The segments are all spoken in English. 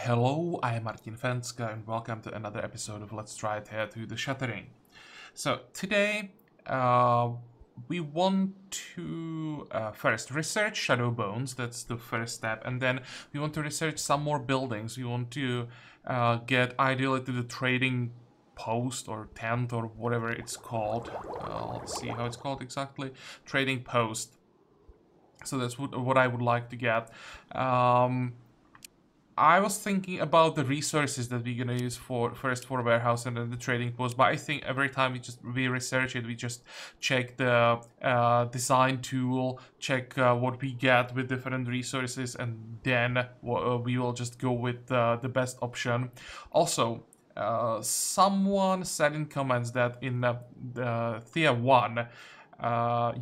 Hello, I am Martin Fencka and welcome to another episode of Let's Try Thea to the Shattering. So today we want to first research shadow bones, that's the first step, and then we want to research some more buildings. We want to get ideally to the trading post or tent or whatever it's called. Let's see how it's called exactly. Trading post. So that's what I would like to get. I was thinking about the resources that we're gonna use for warehouse and then the trading post, but I think every time we research it, we just check the design tool, check what we get with different resources, and then we will just go with the best option. Also, someone said in comments that in the Thea 1,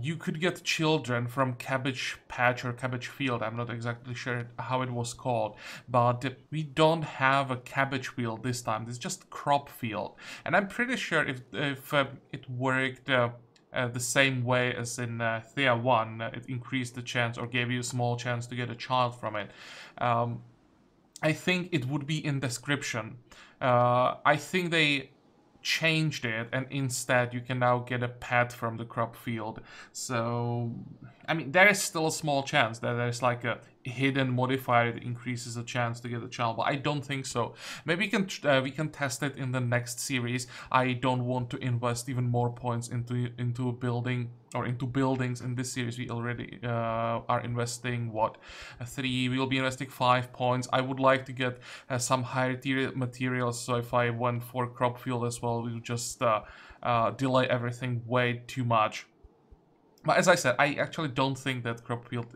you could get children from Cabbage Patch or Cabbage Field. I'm not exactly sure how it was called, but we don't have a cabbage field this time. It's just crop field, and I'm pretty sure if it worked the same way as in Thea 1, it increased the chance or gave you a small chance to get a child from it. I think it would be in description. I think they changed it and instead you can now get a pet from the crop field. So I mean, there is still a small chance that there's like a hidden modifier that increases the chance to get a child, but I don't think so. Maybe we can test it in the next series. I don't want to invest even more points into a building or into buildings in this series. We already are investing what, 3. We'll be investing 5 points. I would like to get some higher tier materials, so if I went for crop field as well, we would just delay everything way too much. But as I said, I actually don't think that crop field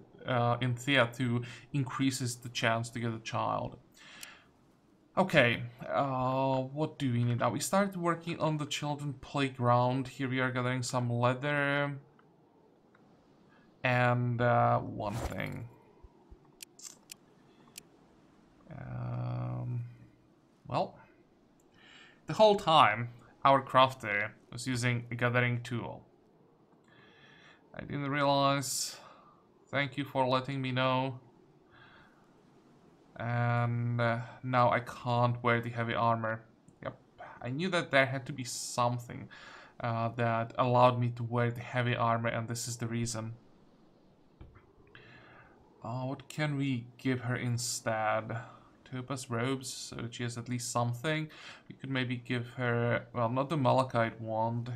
in Thea 2 increases the chance to get a child. Okay, what do we need now? We started working on the children playground. Here we are gathering some leather. And one thing. Well, the whole time our crafter was using a gathering tool. I didn't realize. Thank you for letting me know. And now I can't wear the heavy armor. Yep, I knew that there had to be something that allowed me to wear the heavy armor, and this is the reason. What can we give her instead? Topaz robes, so that she has at least something. We could maybe give her, well, not the malachite wand.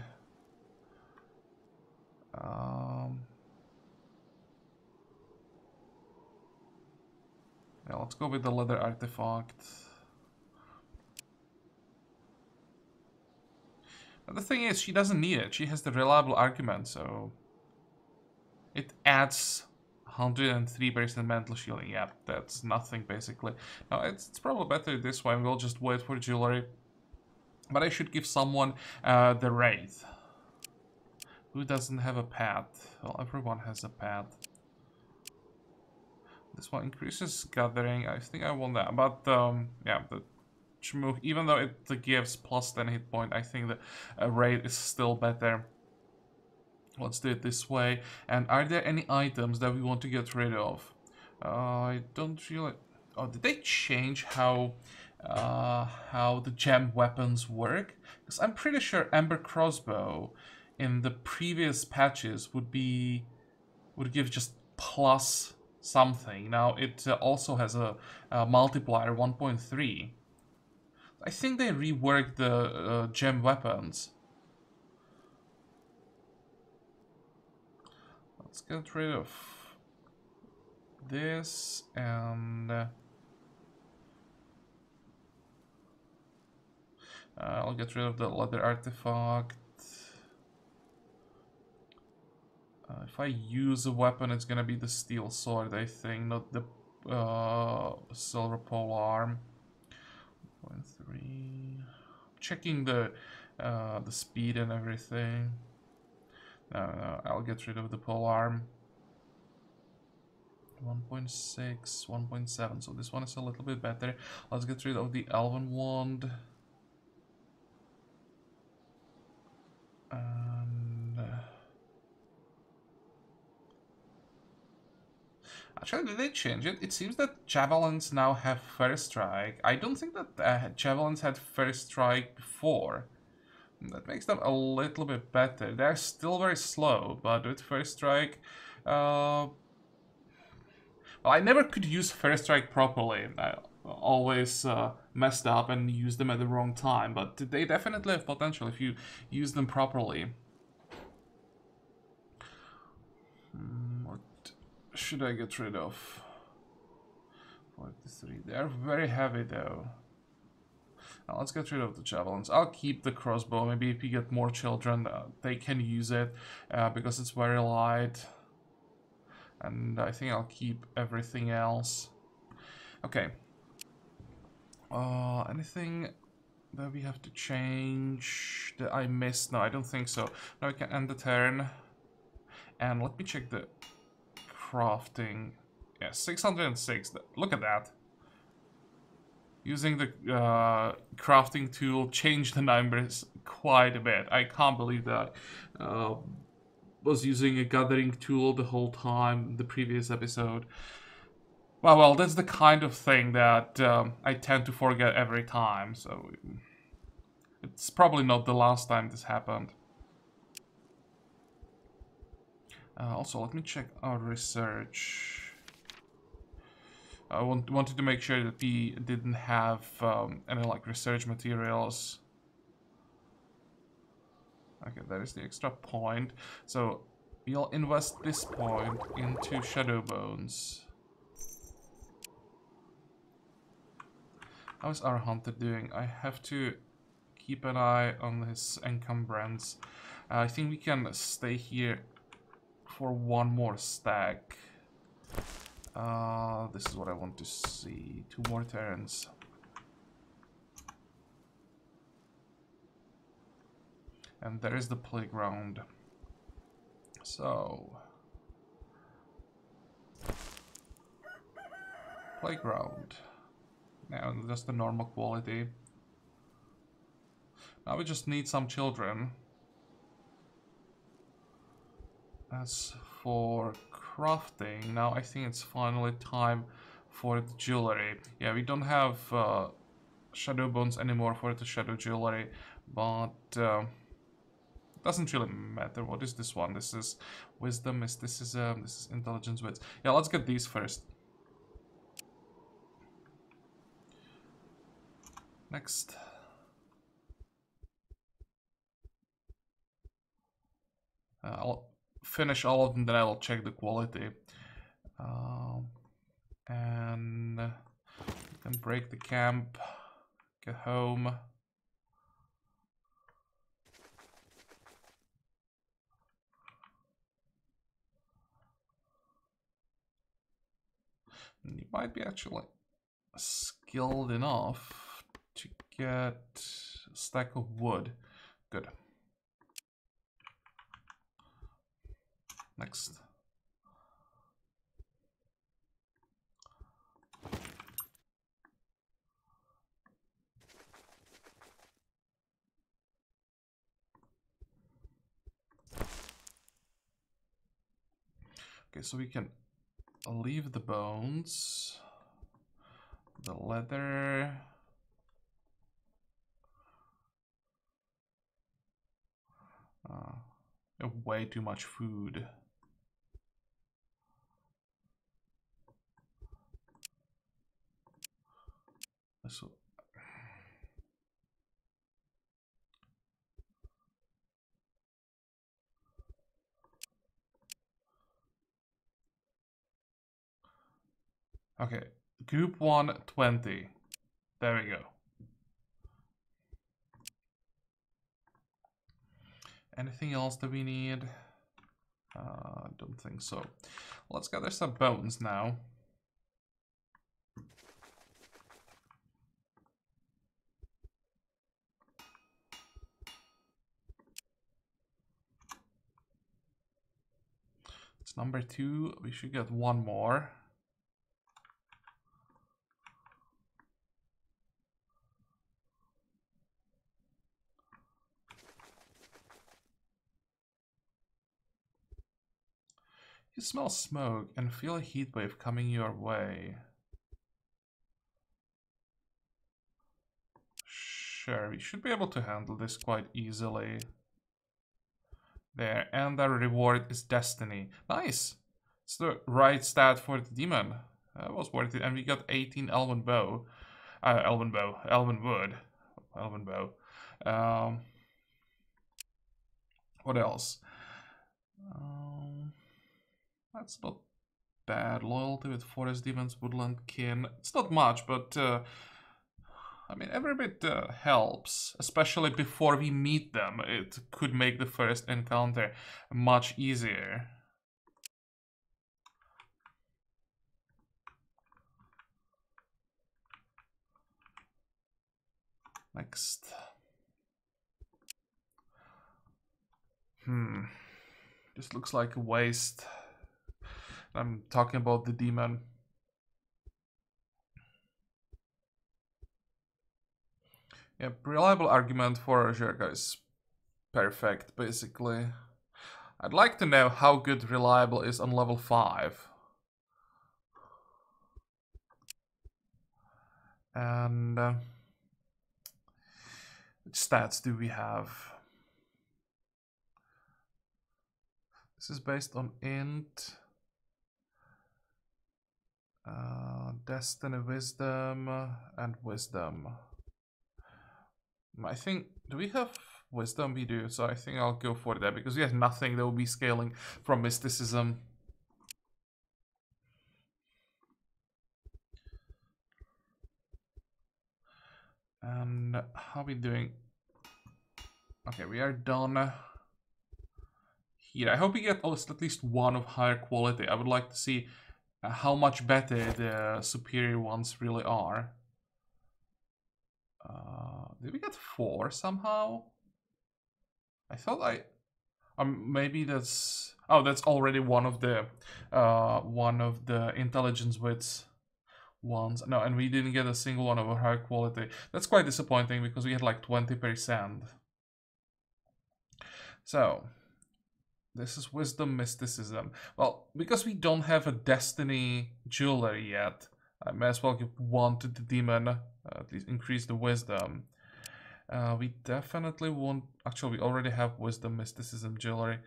Yeah, let's go with the leather artifact. But the thing is, she doesn't need it. She has the reliable argument, so it adds 103% mental shielding. Yeah, that's nothing basically. Now it's probably better this way. We'll just wait for jewelry. But I should give someone the Wraith. Who doesn't have a pet? Well, everyone has a pet. This one increases gathering. I think I want that. But yeah, the Chmook, even though it gives plus 10 hit point, I think the Wraith is still better. Let's do it this way. And are there any items that we want to get rid of? I don't really... Oh, did they change how the gem weapons work? Because I'm pretty sure Ember Crossbow in the previous patches would give just plus something. Now it also has a multiplier 1.3. I think they reworked the gem weapons. Let's get rid of this and I'll get rid of the leather artifact. If I use a weapon, it's gonna be the steel sword, I think, not the silver pole arm. 1.3. Checking the speed and everything. No, I'll get rid of the pole arm. 1.6, 1.7, so this one is a little bit better. Let's get rid of the elven wand. And Actually, did they change it? It seems that javelins now have first strike. I don't think that javelins had first strike before. That makes them a little bit better. They're still very slow, but with first strike... well, I never could use first strike properly. I always messed up and used them at the wrong time, but they definitely have potential if you use them properly. What should I get rid of? 43. They're very heavy though. Now let's get rid of the javelins. I'll keep the crossbow. Maybe if you get more children, they can use it because it's very light. And I think I'll keep everything else. Okay. Anything that we have to change that I missed? No, I don't think so. Now we can end the turn. And let me check the crafting. Yeah, 606. Look at that. Using the crafting tool changed the numbers quite a bit. I can't believe that. Was using a gathering tool the whole time, the previous episode. Well, that's the kind of thing that I tend to forget every time, so it's probably not the last time this happened. Also, let me check our research. I wanted to make sure that we didn't have any like research materials. Okay, there is the extra point. So we'll invest this point into Shadow Bones. How's our hunter doing? I have to keep an eye on his encumbrance. I think we can stay here for one more stack. This is what I want to see. 2 more turns. And there is the playground. So... playground. Now just the normal quality. Now we just need some children. As for crafting, now I think it's finally time for the jewelry. Yeah, we don't have shadow bones anymore for the shadow jewelry, but it doesn't really matter. What is this one? This is wisdom. This is intelligence wits. Yeah, let's get these first. Next. I'll finish all of them, then I'll check the quality. And you can break the camp, get home. And you might be actually skilled enough to get a stack of wood. Good. Next. Okay, so we can leave the bones, the leather. Way too much food. So okay, group 1, 20. There we go. Anything else that we need? I don't think so. Let's gather some bones now. It's number 2. We should get one more. You smell smoke and feel a heat wave coming your way. Sure, we should be able to handle this quite easily. There, and our reward is destiny. Nice! It's the right stat for the demon. That was worth it. And we got 18 elven bow. Elven wood. Elven bow. What else? That's not bad. Loyalty with forest demons, woodland kin. It's not much, but I mean, every bit helps, especially before we meet them. It could make the first encounter much easier. Next. This looks like a waste. I'm talking about the demon. Yeah, reliable argument for Zherka is perfect, basically. I'd like to know how good reliable is on level 5. And which stats do we have? This is based on int, destiny, wisdom, and wisdom. I think, do we have wisdom? We do, so I think I'll go for that because we have nothing that will be scaling from mysticism. And how are we doing? Okay, we are done here. I hope we get at least one of higher quality. I would like to see how much better the superior ones really are. Did we get 4 somehow? I thought maybe that's... Oh, that's already one of the intelligence wits ones. No, and we didn't get a single one of a high quality. That's quite disappointing because we had like 20%. So, this is wisdom, mysticism. Well, because we don't have a destiny jewelry yet, I may as well give 1 to the demon, at least increase the wisdom. We definitely won't... Actually, we already have wisdom, mysticism, jewelry.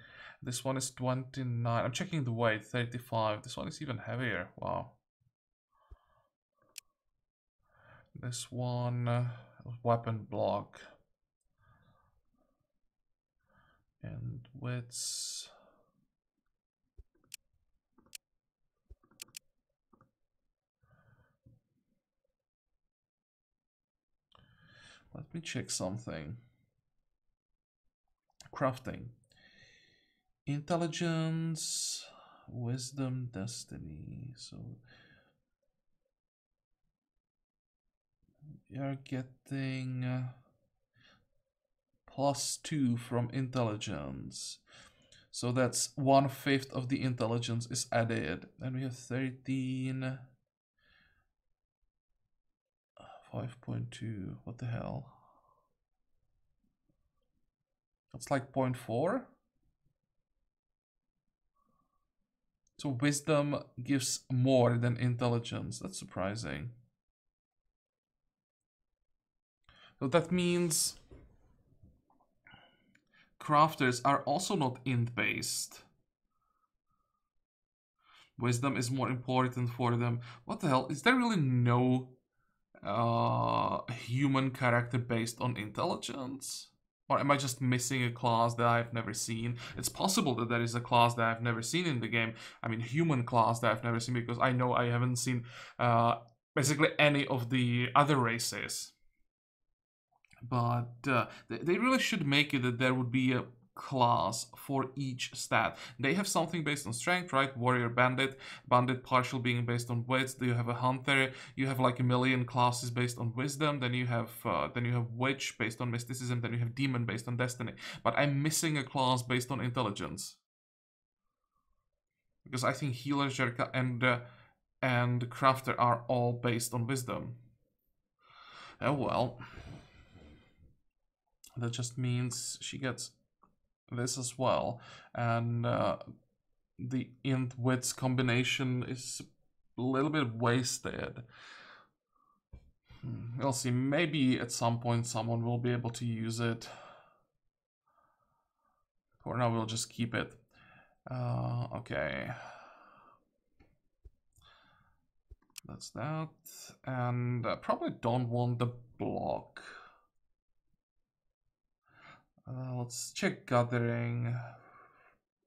This one is 29. I'm checking the weight, 35. This one is even heavier. Wow. This one, weapon block. And wits. Let me check something. Crafting. Intelligence, wisdom, destiny. So you're getting +2 from intelligence. So that's 1/5 of the intelligence is added. And we have 13. 5.2. What the hell? That's like 0.4. So wisdom gives more than intelligence. That's surprising. So that means crafters are also not int-based. Wisdom is more important for them. What the hell? Is there really no human character based on intelligence? Or am I just missing a class that I've never seen? It's possible that there is a class that I've never seen in the game. I mean, human class that I've never seen, because I know I haven't seen basically any of the other races. But they really should make it that there would be a class for each stat. They have something based on strength, right? Warrior, bandit, bandit partial being based on wits. Do you have a hunter? You have like a million classes based on wisdom. Then you have witch based on mysticism. Then you have demon based on destiny. But I'm missing a class based on intelligence, because I think healer, Zherka, and crafter are all based on wisdom. Oh well. That just means she gets this as well. And the int width combination is a little bit wasted. We'll see. Maybe at some point someone will be able to use it. For now, we'll just keep it. Okay. That's that. And I probably don't want the block. Let's check gathering.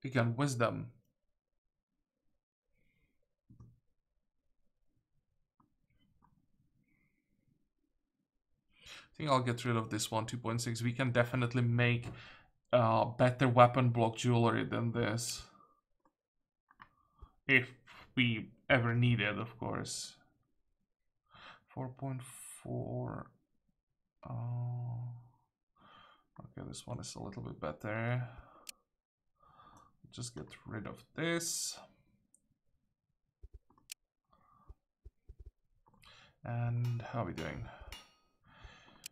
Again, wisdom. I think I'll get rid of this one, 2.6. We can definitely make better weapon block jewelry than this. If we ever need it, of course. 4.4. Okay, this one is a little bit better. Just get rid of this. And how are we doing?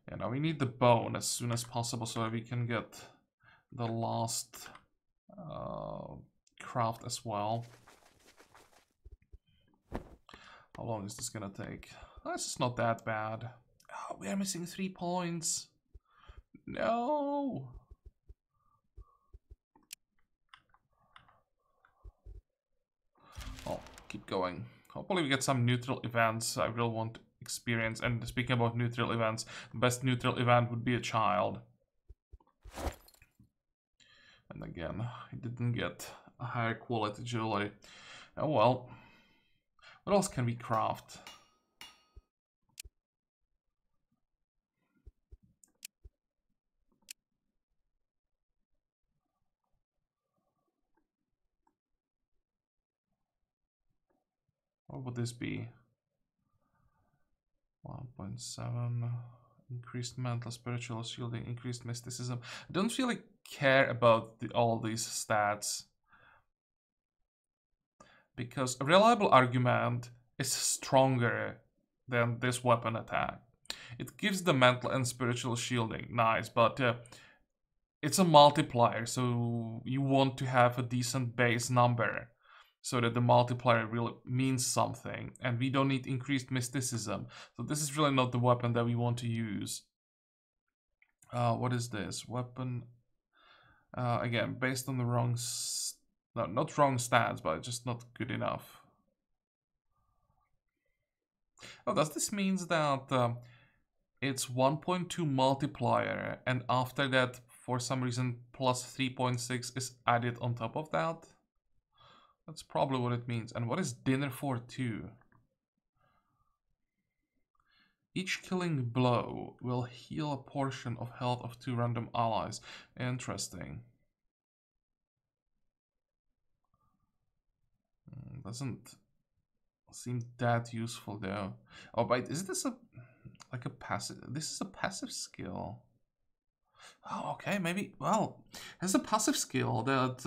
Yeah, now we need the bone as soon as possible so that we can get the last craft as well. How long is this gonna take? This is not that bad. Oh, we are missing 3 points. No. Oh, keep going. Hopefully we get some neutral events. I really want experience. And speaking about neutral events, the best neutral event would be a child. And again, he didn't get a higher quality jewelry. Oh well. What else can we craft? What would this be? 1.7. Increased mental, spiritual shielding, increased mysticism. I don't really care about all these stats. Because a reliable argument is stronger than this weapon attack. It gives the mental and spiritual shielding. Nice, but it's a multiplier, so you want to have a decent base number so that the multiplier really means something. And we don't need increased mysticism. So this is really not the weapon that we want to use. What is this? Weapon. Again, based on the wrong... No, not wrong stats, but just not good enough. Oh, does this mean that it's 1.2 multiplier, and after that, for some reason, plus 3.6 is added on top of that? That's probably what it means. And what is dinner for 2? Each killing blow will heal a portion of health of 2 random allies. Interesting. Doesn't seem that useful though. Oh, but is this like a passive? This is a passive skill. Oh, okay, maybe. Well, it's a passive skill that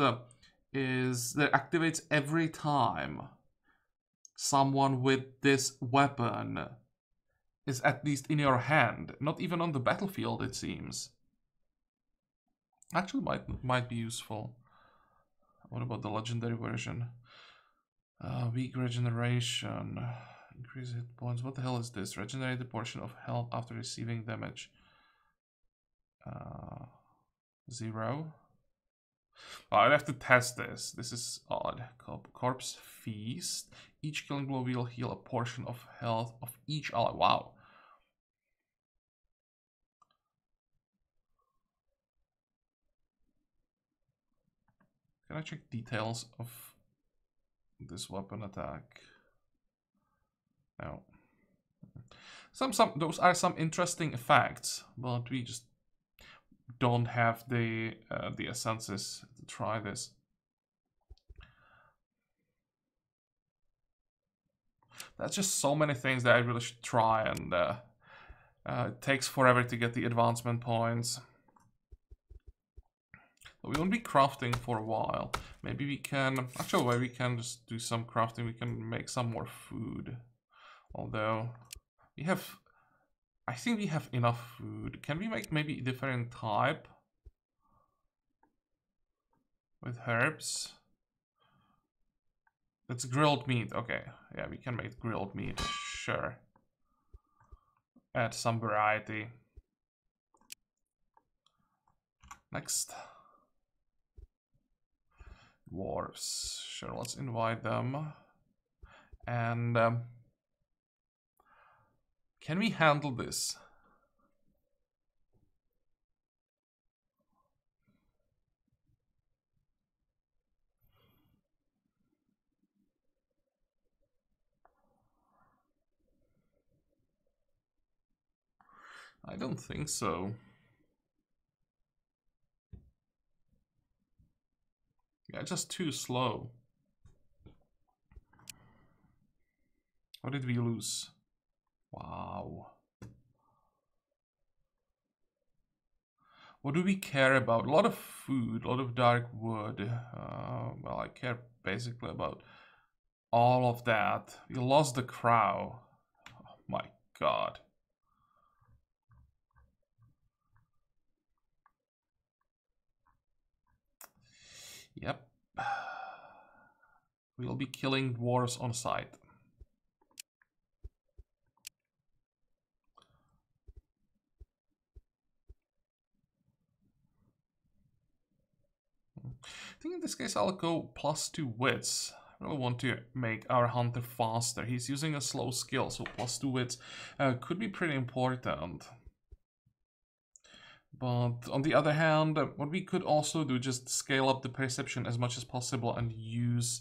that activates every time someone with this weapon is at least in your hand, not even on the battlefield, it seems. Actually, might be useful. What about the legendary version? Weak regeneration. Increase hit points. What the hell is this? Regenerate a portion of health after receiving damage. 0. Oh, I'd have to test this. This is odd. Corpse Feast. Each killing blow will heal a portion of health of each ally. Wow. Can I check details of this weapon attack? No. Those are some interesting effects, but we just don't have the essences to try this. That's just so many things that I really should try, and it takes forever to get the advancement points. But we won't be crafting for a while. Maybe we can... Actually, we can just do some crafting. We can make some more food. Although, we have... I think we have enough food. Can we make maybe a different type? With herbs? It's grilled meat. Okay, yeah, we can make grilled meat. Sure. Add some variety. Next. Dwarves. Sure, let's invite them. And can we handle this? I don't think so. Yeah, just too slow. What did we lose? Wow. What do we care about? A lot of food, a lot of dark wood. Well, I care basically about all of that. We lost the crow. Oh my god. Yep. We'll be killing dwarves on sight. I think in this case I'll go +2 wits. I really want to make our hunter faster. He's using a slow skill, so +2 wits could be pretty important. But on the other hand, what we could also do, just scale up the perception as much as possible and use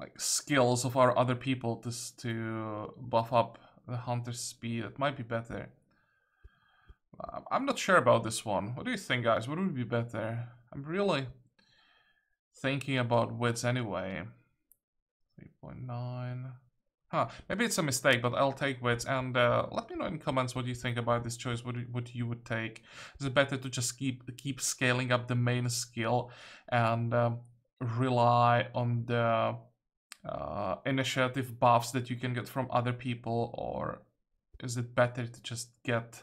like skills of our other people to buff up the hunter's speed. It might be better. I'm not sure about this one. What do you think, guys? What would be better? I'm really thinking about wits anyway. 3.9. Huh, maybe it's a mistake, but I'll take wits. And let me know in comments what you think about this choice, what you would take. Is it better to just keep scaling up the main skill and rely on the initiative buffs that you can get from other people, or is it better to just get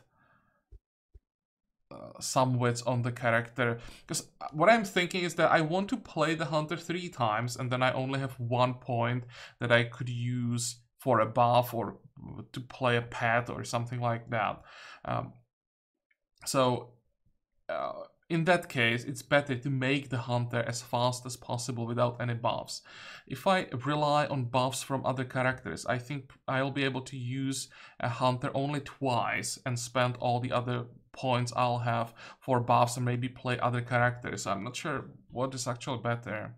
some wits on the character? Because what I'm thinking is that I want to play the hunter 3 times and then I only have 1 point that I could use for a buff or to play a pet or something like that. So in that case, it's better to make the hunter as fast as possible without any buffs. If I rely on buffs from other characters, I think I'll be able to use a hunter only twice and spend all the other points I'll have for buffs and maybe play other characters. I'm not sure what is actually better.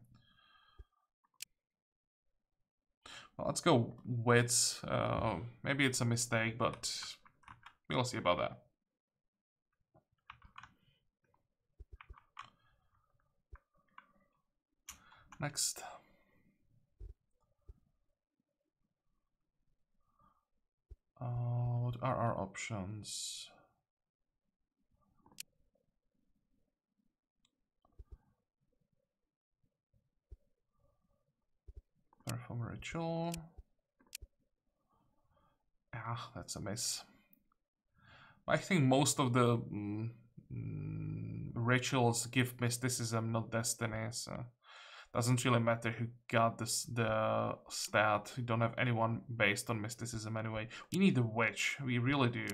Well, let's go wits. Maybe it's a mistake, but we'll see about that. Next. What are our options? Perform ritual. Ah, that's a miss. I think most of the rituals give mysticism, not destiny, so doesn't really matter who got the stat. We don't have anyone based on mysticism anyway. We need a witch, we really do.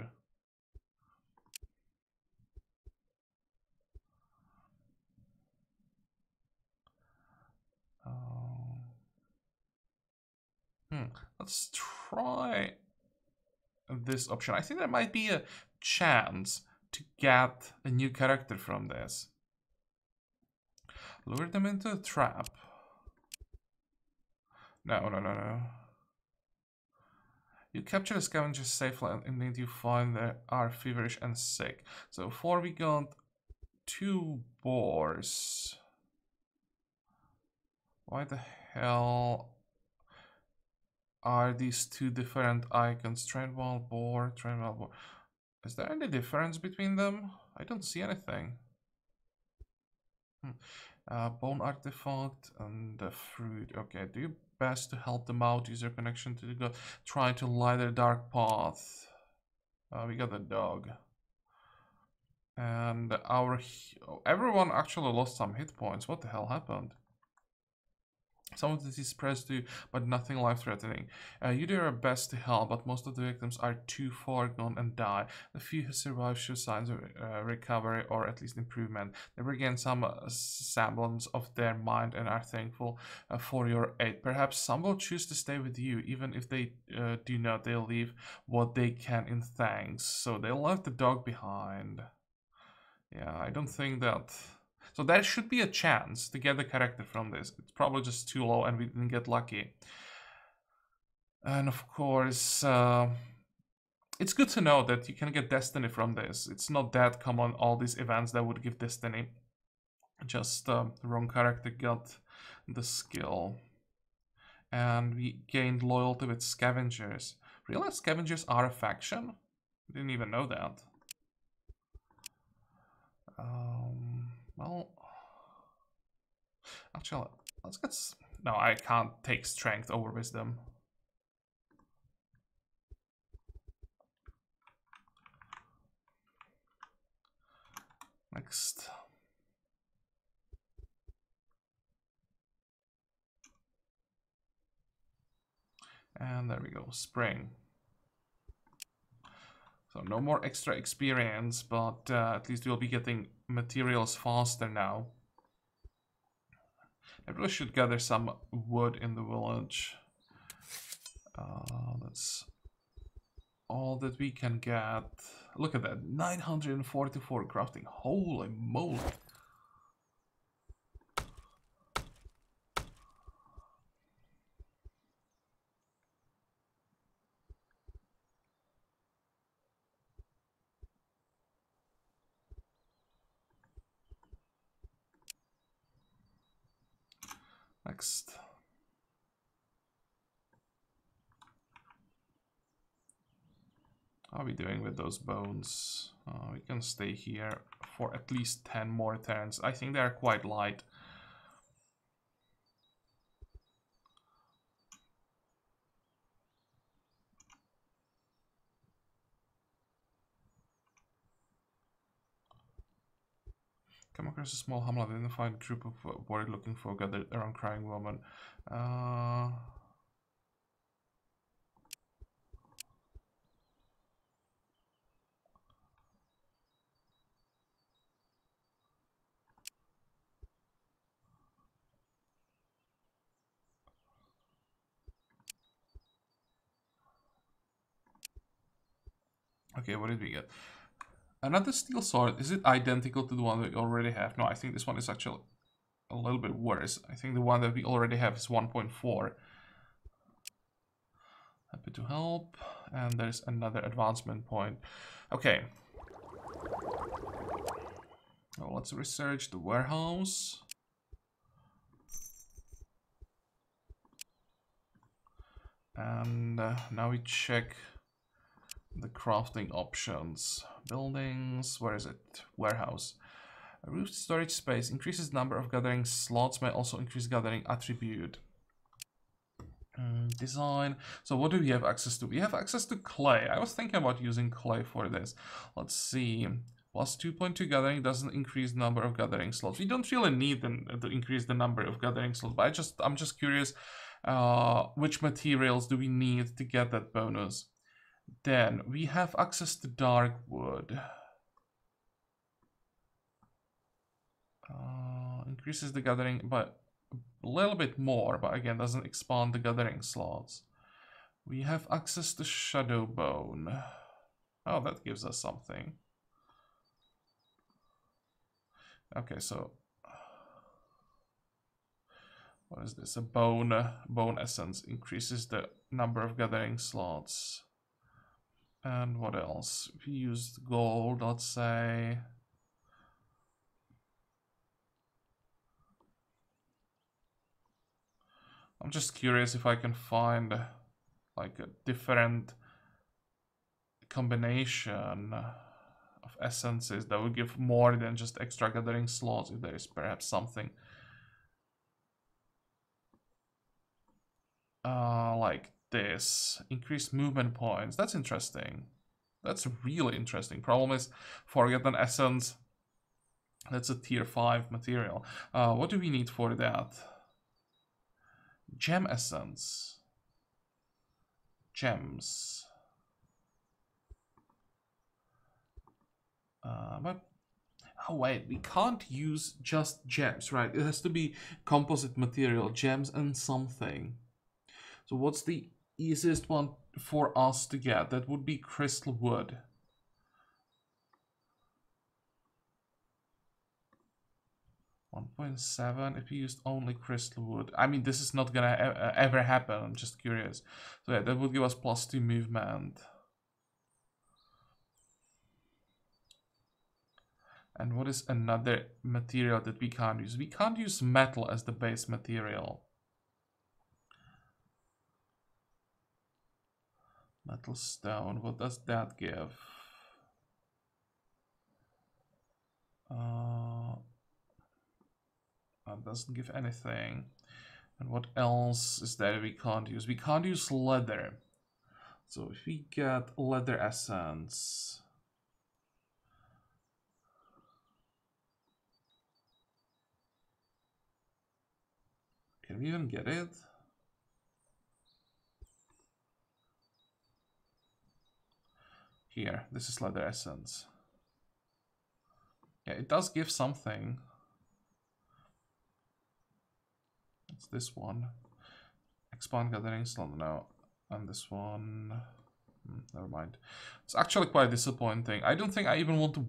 Let's try this option. I think there might be a chance to get a new character from this. Lure them into a trap. No. You capture the scavengers safely and need you find they are feverish and sick. So far we got 2 boars. Why the hell are these 2 different icons? Train wild boar, train wild boar. Is there any difference between them? I don't see anything. Bone artifact and the fruit. Okay, do your best to help them out. Use your connection to the god. Try to light their dark path. We got the dog. And everyone actually lost some hit points. What the hell happened? Some of this is spreads too, but nothing life-threatening. You do your best to help, but most of the victims are too far gone and die. The few who survive show signs of recovery or at least improvement. They regain some semblance of their mind and are thankful for your aid. Perhaps some will choose to stay with you, even if they do not. They'll leave what they can in thanks. So they left the dog behind. Yeah, I don't think that... So there should be a chance to get the character from this. It's probably just too low and we didn't get lucky. And of course, it's good to know that you can get Destiny from this. It's not that common, all these events that would give Destiny. Just the wrong character got the skill. And we gained loyalty with Scavengers. Really? Scavengers are a faction? Didn't even know that. Well, actually, let's get... No, I can't take strength over wisdom. Next. And there we go, spring. So no more extra experience, but at least we'll be getting materials faster now. I really should gather some wood in the village. That's all that we can get. Look at that, 944 crafting. Holy moly. Next. How are we doing with those bones? We can stay here for at least 10 more turns. I think they are quite light. Come across a small hamlet, identified group of worried looking folk gathered around crying woman. Okay, what did we get? Another steel sword. Is it identical to the one that we already have? No, I think this one is actually a little bit worse. I think the one that we already have is 1.4. Happy to help. And there's another advancement point. Okay. Well, let's research the warehouse. And now we check the crafting options. Buildings, where is it? Warehouse. A roofed storage space increases number of gathering slots, may also increase gathering attribute. Design. So what do we have access to? We have access to clay. I was thinking about using clay for this. Let's see. Plus 2.2 gathering doesn't increase number of gathering slots. We don't really need them to increase the number of gathering slots, but I'm just curious which materials do we need to get that bonus. Then we have access to dark wood. Increases the gathering by a little bit more, but again doesn't expand the gathering slots. We have access to shadow bone. Oh, that gives us something. Okay, so what is this? A bone essence increases the number of gathering slots. And what else? If we used gold, let's say. I'm just curious if I can find like a different combination of essences that would give more than just extra gathering slots, if there is perhaps something like this. Increased movement points. That's interesting. That's really interesting. Problem is, Forgotten Essence. That's a tier 5 material. What do we need for that? Gem Essence. Gems. But oh wait, we can't use just gems, right? It has to be composite material, gems and something. So what's the easiest one for us to get? That would be crystal wood. $1.7 if you used only crystal wood. I mean, this is not gonna ever happen. I'm just curious. So yeah, that would give us +2 movement. And what is another material that we can't use? We can't use metal as the base material. Metal stone, what does that give? That doesn't give anything. And what else is there we can't use? We can't use leather. So if we get leather essence... Can we even get it? Here, this is leather essence. Yeah, it does give something. It's this one. Expand gathering slot, no. And this one... never mind. It's actually quite disappointing. I don't think I even want to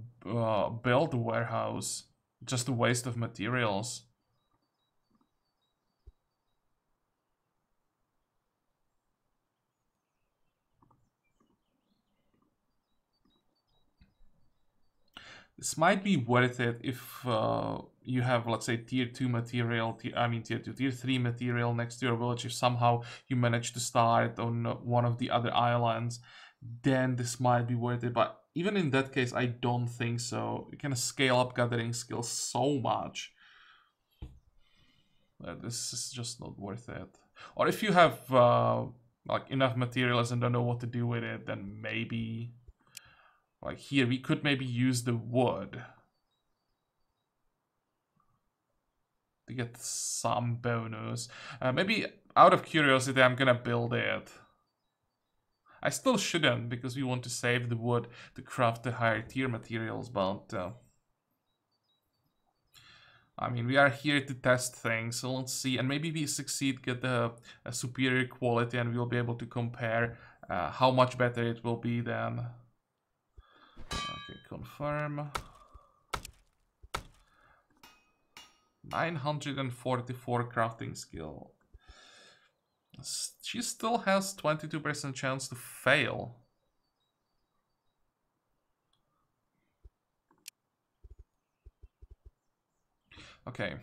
build a warehouse. Just a waste of materials. This might be worth it if you have, let's say, tier 2 material, tier 2, tier 3 material next to your village. If somehow you manage to start on one of the other islands, then this might be worth it. But even in that case, I don't think so. You can scale up gathering skills so much. This is just not worth it. Or if you have like enough materials and don't know what to do with it, then maybe... Like here, we could maybe use the wood to get some bonus. Maybe out of curiosity, I'm gonna build it. I still shouldn't, because we want to save the wood to craft the higher tier materials, but... I mean, we are here to test things, so let's see. And maybe we succeed, get a superior quality, and we'll be able to compare how much better it will be then. Okay, confirm. 944 crafting skill. She still has 22% chance to fail. Okay.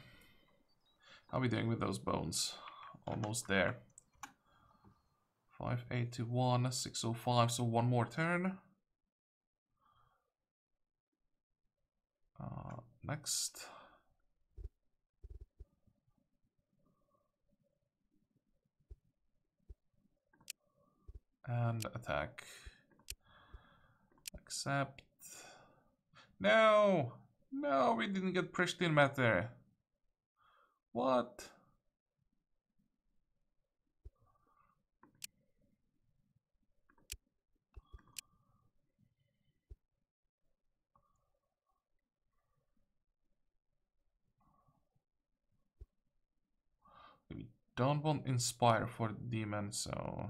How are we doing with those bones? Almost there. 581, 605, so one more turn. Next. And attack. Accept. No! No, we didn't get pristine matter. What? We don't want inspire for the demon, so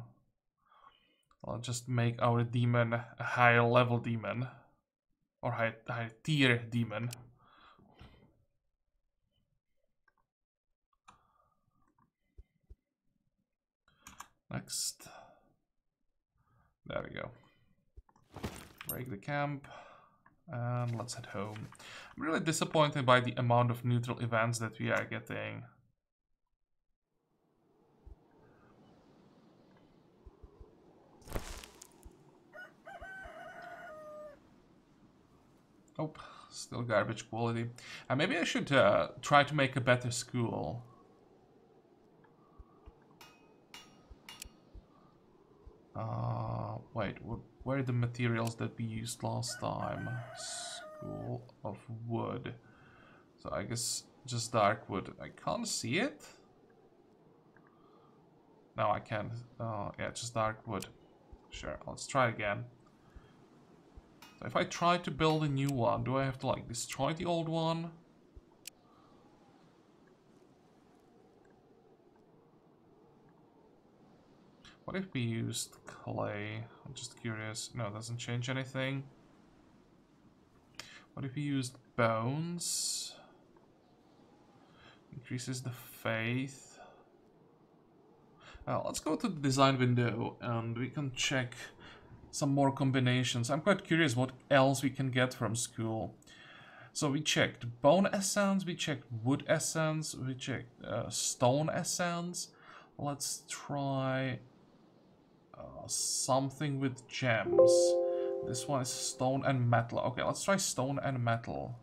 I'll just make our demon a higher level demon. Or high tier demon. Next. There we go. Break the camp. And let's head home. I'm really disappointed by the amount of neutral events that we are getting. Oh, still garbage quality. Maybe I should try to make a better school. Wait, Where are the materials that we used last time? School of wood. So I guess just dark wood. I can't see it. No, I can't. Yeah, just dark wood. Sure, let's try again. So if I try to build a new one, do I have to like destroy the old one? What if we used clay? I'm just curious. No, it doesn't change anything. What if we used bones? Increases the faith. Let's go to the design window and we can check some more combinations. I'm quite curious what else we can get from school. So we checked bone essence, we checked wood essence, we checked stone essence. Let's try something with gems. This one is stone and metal. Okay, let's try stone and metal.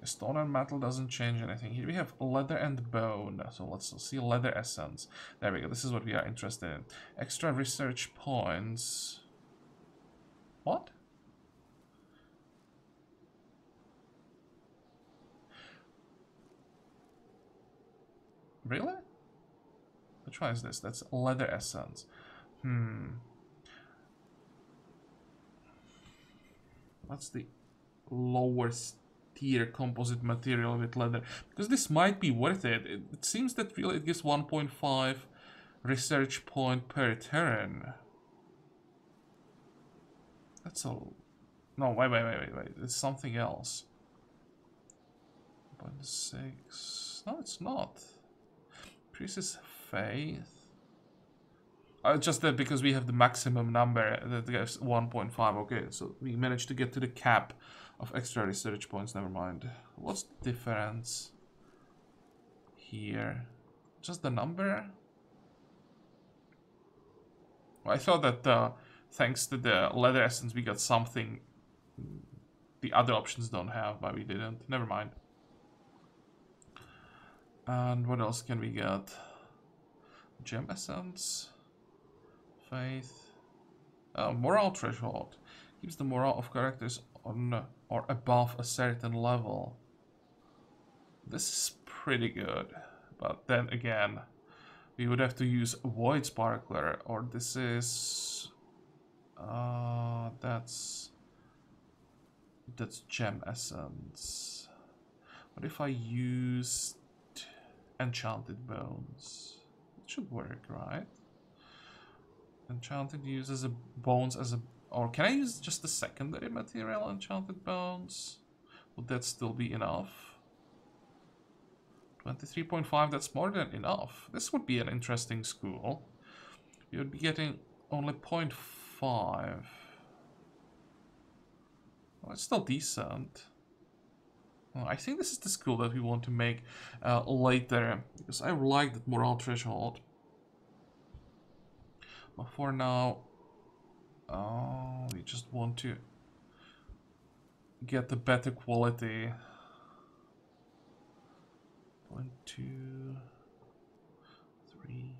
Stone and metal doesn't change anything. Here we have leather and bone. So let's see leather essence. There we go. This is what we are interested in. Extra research points. What? Really? Which one is this? That's leather essence. What's the lowest tier composite material with leather? Because this might be worth it. It seems that really it gives 1.5 research point per turn. That's all. No, wait. It's something else. 1.6. No, it's not. Increases faith. Just that because we have the maximum number that gives 1.5. Okay, so we managed to get to the cap of extra research points. Never mind. What's the difference here? Just the number? I thought that thanks to the leather essence we got something the other options don't have, but we didn't. Never mind. And what else can we get? Gem essence. Faith. Morale threshold. Keeps the morale of characters on or above a certain level. This is pretty good. But then again, we would have to use Void Sparkler, or this is... that's Gem Essence. What if I used Enchanted Bones? It should work, right? Enchanted uses bones as a... Or can I use just the secondary material, Enchanted Bones? Would that still be enough? 23.5, that's more than enough. This would be an interesting school. You would be getting only 0.5. Well, it's still decent. Well, I think this is the school that we want to make later, because I like that morale threshold. But for now, we just want to get the better quality. 0.2, 3.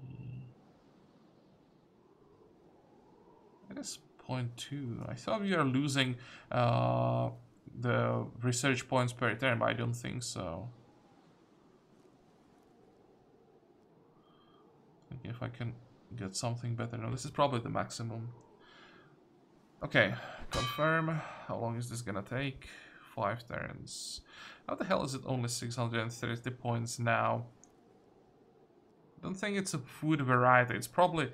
It is 0.2. I thought we are losing the research points per turn, but I don't think so. Okay, if I can get something better. No, this is probably the maximum. Okay, confirm. How long is this gonna take? 5 turns. How the hell is it only 630 points now? I don't think it's a food variety. It's probably...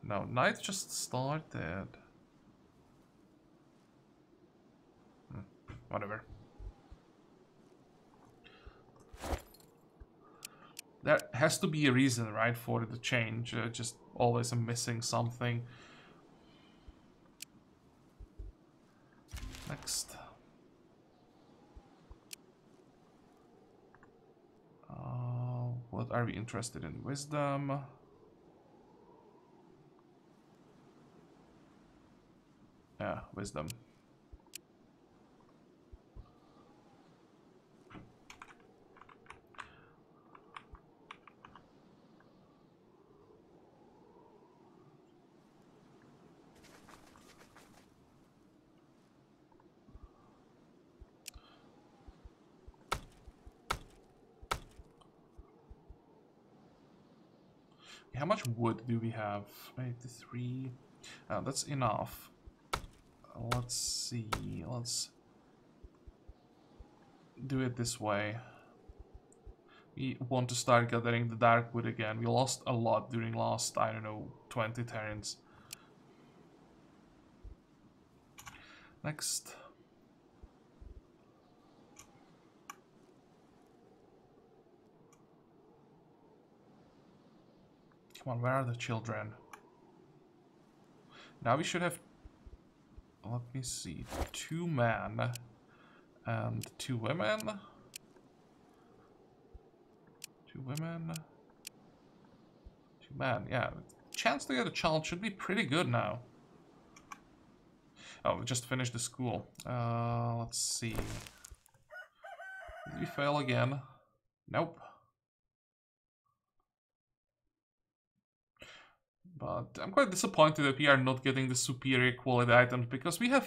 No, night just started. Whatever. There has to be a reason, right, for the change. Just always I'm missing something. Next. What are we interested in? Wisdom. Yeah, wisdom. How much wood do we have? 83. That's enough. Let's see. Let's do it this way. We want to start gathering the dark wood again. We lost a lot during last, I don't know, 20 turns. Next. Come on, where are the children? Now we should have, let me see, 2 men and 2 women. 2 women. 2 men, yeah. Chance to get a child should be pretty good now. Oh, we just finished the school. Let's see. Did we fail again? Nope. But I'm quite disappointed that we are not getting the superior quality items, because we have,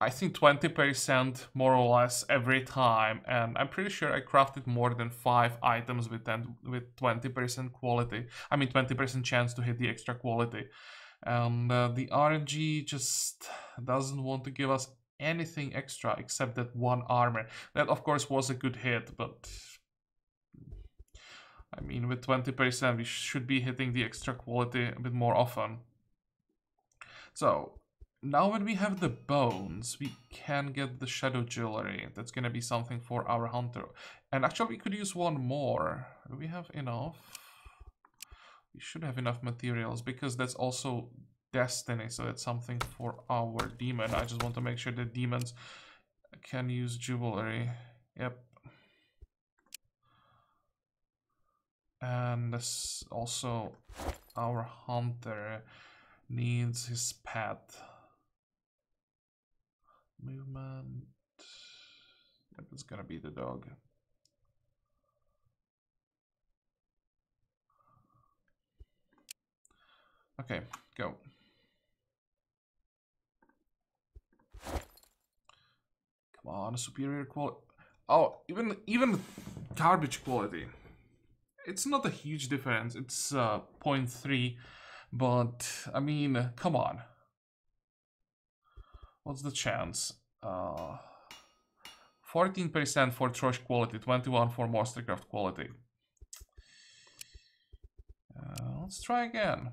I think, 20% more or less every time, and I'm pretty sure I crafted more than 5 items with 20% quality. I mean 20% chance to hit the extra quality. And the RNG just doesn't want to give us anything extra except that 1 armor. That of course was a good hit, but I mean with 20% we should be hitting the extra quality a bit more often. So now when we have the bones, we can get the shadow jewelry. That's gonna be something for our hunter. And actually we could use 1 more. Do we have enough? We should have enough materials, because that's also destiny, so that's something for our demon. I just want to make sure that demons can use jewelry. Yep. And this also, our hunter needs his pet. Movement. Yep, it's gonna be the dog. Okay, go. Come on, superior quality. Oh, even garbage quality. It's not a huge difference. It's 0.3, but I mean, come on. What's the chance? 14% for trash quality, 21 for monstercraft quality. Let's try again.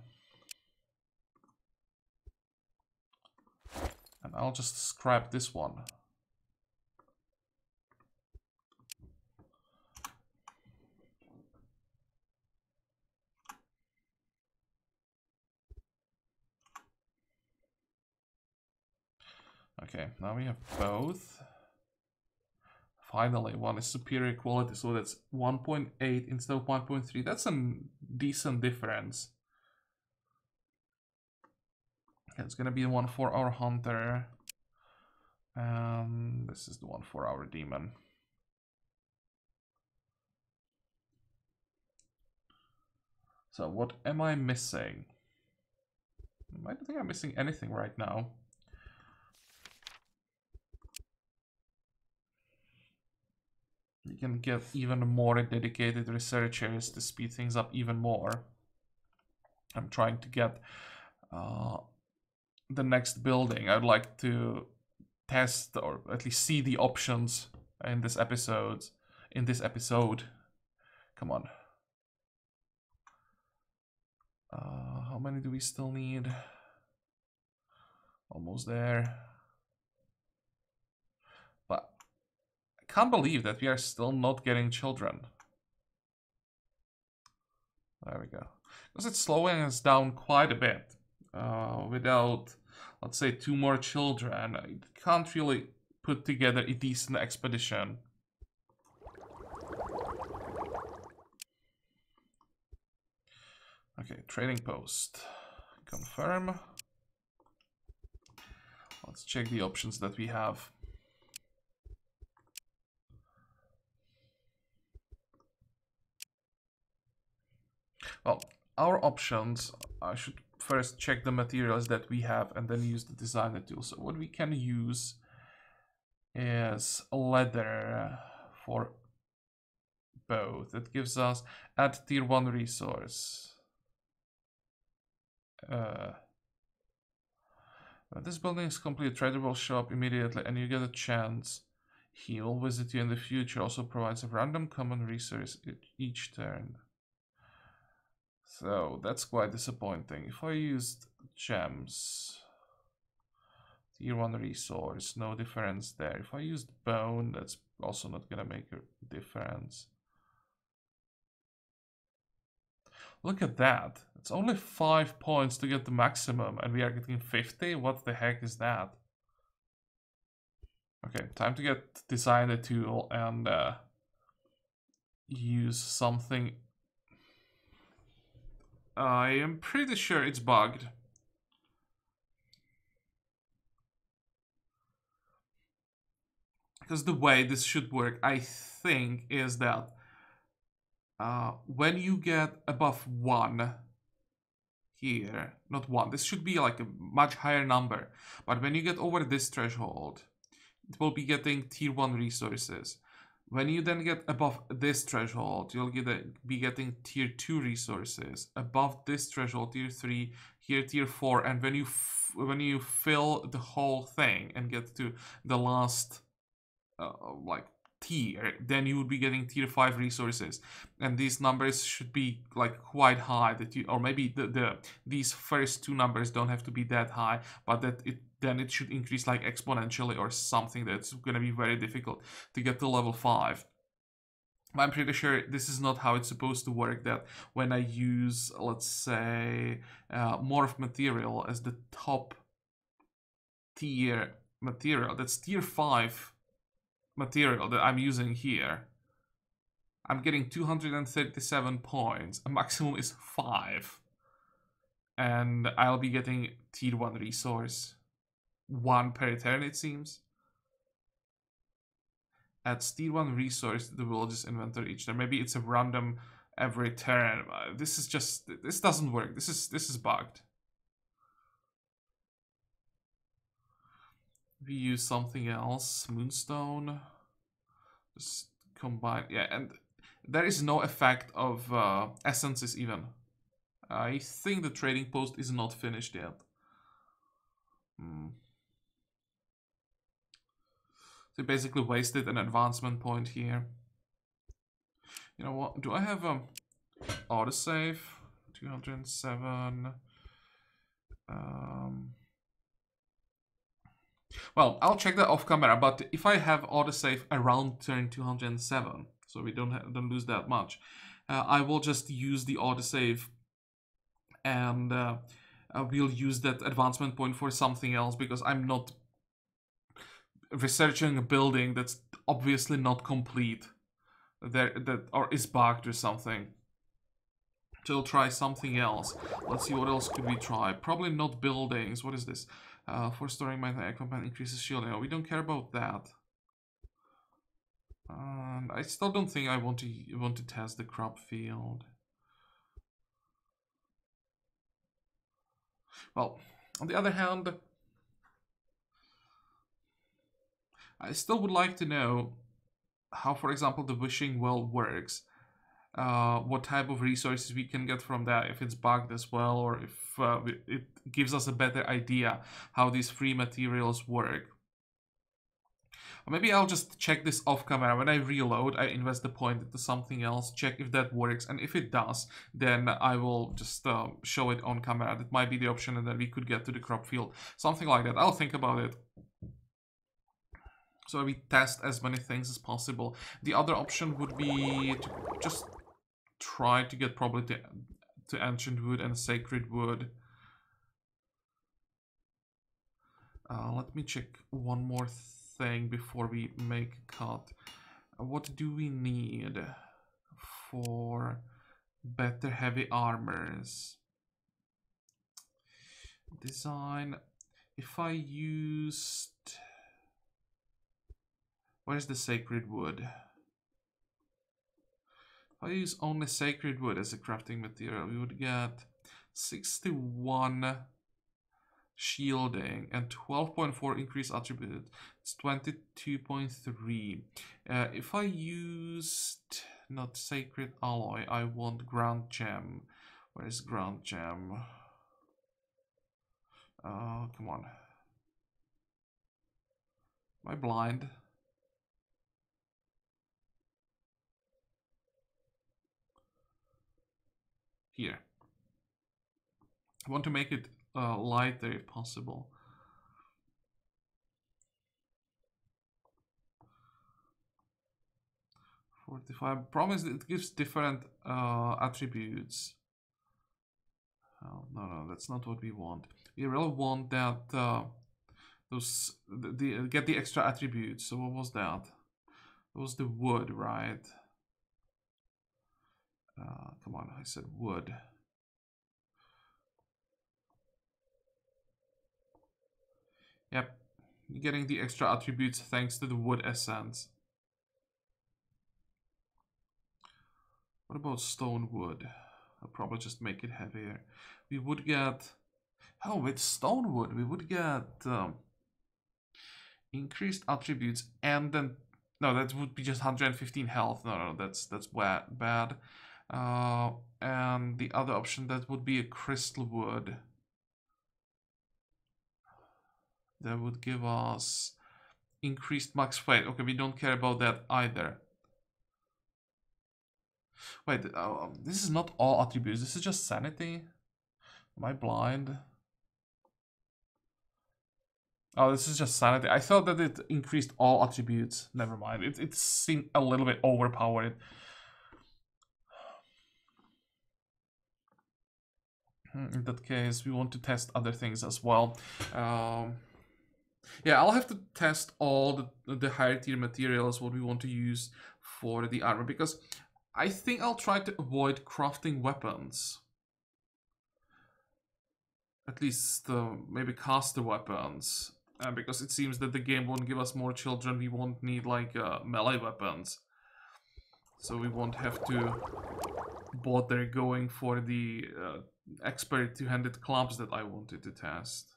And I'll just scrap this one. Okay, now we have both. Finally, one is superior quality, so that's 1.8 instead of 1.3. That's a decent difference. It's gonna be the one for our hunter. And this is the one for our demon. So what am I missing? I don't think I'm missing anything right now. You can get even more dedicated researchers to speed things up even more. I'm trying to get the next building. I'd like to test or at least see the options in this episode. Come on. How many do we still need? Almost there. But I can't believe that we are still not getting children. There we go. Because it's slowing us down quite a bit. Without, let's say, 2 more children, I can't really put together a decent expedition. Okay, trading post. Confirm. Let's check the options that we have. Well, our options, I should first check the materials that we have and then use the designer tool. So what we can use is leather for both. It gives us add tier 1 resource. When this building is complete, trader will show up immediately and you get a chance. He will visit you in the future, also provides a random common resource each turn. So that's quite disappointing. If I used gems, tier 1 resource, no difference there. If I used bone, that's also not gonna make a difference. Look at that. It's only 5 points to get the maximum and we are getting 50? What the heck is that? Okay, time to get design a tool and use something. I am pretty sure it's bugged. Because the way this should work, I think, is that when you get above 1 here, not 1, this should be like a much higher number, but when you get over this threshold, it will be getting tier 1 resources. When you then get above this threshold, you'll be getting tier 2 resources. Above this threshold, tier 3, here tier 4, and when you fill the whole thing and get to the last like tier, then you would be getting tier 5 resources, and these numbers should be like quite high, that you, or maybe these first 2 numbers don't have to be that high, but that it should increase like exponentially or something that's gonna be very difficult to get to level 5. I'm pretty sure this is not how it's supposed to work, that when I use, let's say, morph material as the top tier material, that's tier 5 material that I'm using here, I'm getting 237 points. A maximum is 5. And I'll be getting tier 1 resource. 1 per turn, it seems. Adds tier 1 resource to the village's inventory each turn. Maybe it's a random every turn. This is just, this doesn't work. This is bugged. We use something else. Moonstone. Just combine. Yeah, and there is no effect of essences even. I think the trading post is not finished yet. So basically wasted an advancement point here. You know what? Do I have autosave? 207. Well, I'll check that off camera, but if I have autosave around turn 207, so we don't lose that much, I will just use the autosave and we'll use that advancement point for something else, because I'm not researching a building that's obviously not complete, or is bugged or something. So I'll try something else. Let's see, what else could we try? Probably not buildings. What is this? For storing my equipment increases shielding. Oh, we don't care about that. And I still don't think I want to test the crop field. Well, on the other hand, I still would like to know how, for example, the wishing well works. What type of resources we can get from that, if it's bugged as well, or if it gives us a better idea how these free materials work. Or maybe I'll just check this off camera. When I reload, I invest the point into something else, check if that works, and if it does, then I will just show it on camera. That might be the option, and then we could get to the crop field. Something like that. I'll think about it. So we test as many things as possible. The other option would be to just try to get probably to ancient wood and sacred wood. Let me check one more thing before we make a cut. What do we need for better heavy armors? Design. If I used... Where's the sacred wood? If I use only sacred wood as a crafting material, we would get 61 shielding and 12.4 increased attribute. It's 22.3. If I used not sacred alloy, I want ground gem. Where is ground gem? Come on. Am I blind? Here. I want to make it lighter if possible. $45. Promise it gives different attributes. Oh, no, that's not what we want. We really want that get the extra attributes. So what was that? It was the wood, right? Come on, I said wood. Yep, you're getting the extra attributes thanks to the wood essence. What about stone wood? I'll probably just make it heavier. We would get... Oh, with stone wood, we would get increased attributes and then... No, that would be just 115 health. No, that's bad. And the other option, that would be a crystal wood. That would give us increased max fate. Okay, we don't care about that either. Wait, this is not all attributes. This is just sanity. Am I blind? Oh, this is just sanity. I thought that it increased all attributes. Never mind. It seemed a little bit overpowered. In that case, we want to test other things as well. Yeah, I'll have to test all the higher tier materials, what we want to use for the armor, because I think I'll try to avoid crafting weapons. At least maybe caster weapons. Because it seems that the game won't give us more children, we won't need like melee weapons. So we won't have to bother going for the expert two-handed clubs that I wanted to test.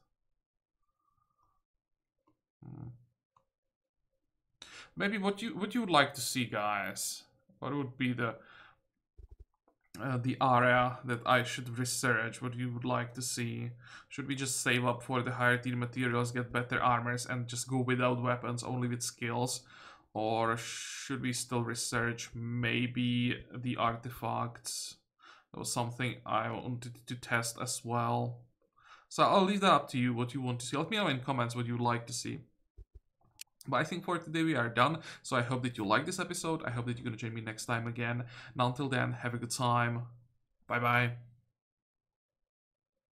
Maybe what you would like to see, guys? What would be the area that I should research? What you would like to see? Should we just save up for the higher tier materials, get better armors, and just go without weapons, only with skills? Or should we still research maybe the artifacts? That was something I wanted to test as well. So I'll leave that up to you, what you want to see. Let me know in comments what you would like to see. But I think for today we are done. So I hope that you like this episode. I hope that you're going to join me next time again. And until then, have a good time. Bye bye.